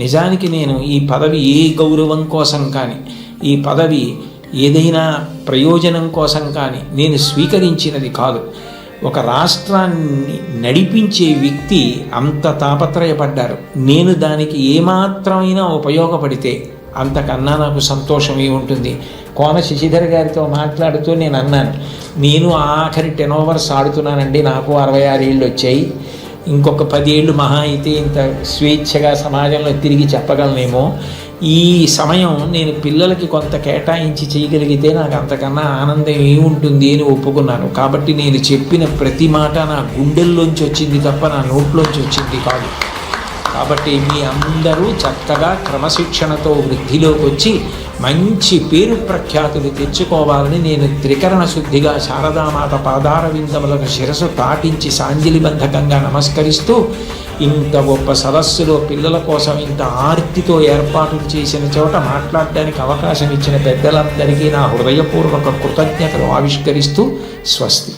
నిజానికి నేను ఈ పదవి ఏ గౌరవం కోసం కానీ, ఈ పదవి ఏదైనా ప్రయోజనం కోసం కానీ నేను స్వీకరించినది కాదు. ఒక రాష్ట్రాన్ని నడిపించే వ్యక్తి అంత తాపత్రయపడ్డారు. నేను దానికి ఏమాత్రమైనా ఉపయోగపడితే అంతకన్నా నాకు సంతోషమే ఉంటుంది. కోన శశిధర్ గారితో మాట్లాడుతూ నేను అన్నాను, నేను ఆఖరి 10 ఓవర్స్ ఆడుతున్నానండి, నాకు 66 ఏళ్ళు వచ్చాయి, ఇంకొక 10 ఏళ్ళు మహా అయితే ఇంత స్వేచ్ఛగా సమాజంలో తిరిగి చెప్పగలనేమో. ఈ సమయం నేను పిల్లలకి కొంత కేటాయించి చేయగలిగితే నాకు అంతకన్నా ఆనందం ఏముంటుంది అని ఒప్పుకున్నాను. కాబట్టి నేను చెప్పిన ప్రతి మాట నా గుండెల్లోంచి వచ్చింది తప్ప నా నోట్లోంచి వచ్చింది కాదు. కాబట్టి మీ అందరూ చక్కగా క్రమశిక్షణతో వృద్ధిలోకి వచ్చి మంచి పేరు ప్రఖ్యాతులు తెచ్చుకోవాలని నేను త్రికరణ శుద్ధిగా శారదామాత పాదార విందములకు శిరసు తాటించి సాంజలిబంధకంగా నమస్కరిస్తూ, ఇంత గొప్ప సదస్సులో పిల్లల కోసం ఇంత ఆర్తితో ఏర్పాటు చేసిన చోట మాట్లాడడానికి అవకాశం ఇచ్చిన పెద్దలందరికీ నా హృదయపూర్వక కృతజ్ఞతలు ఆవిష్కరిస్తూ స్వస్తి.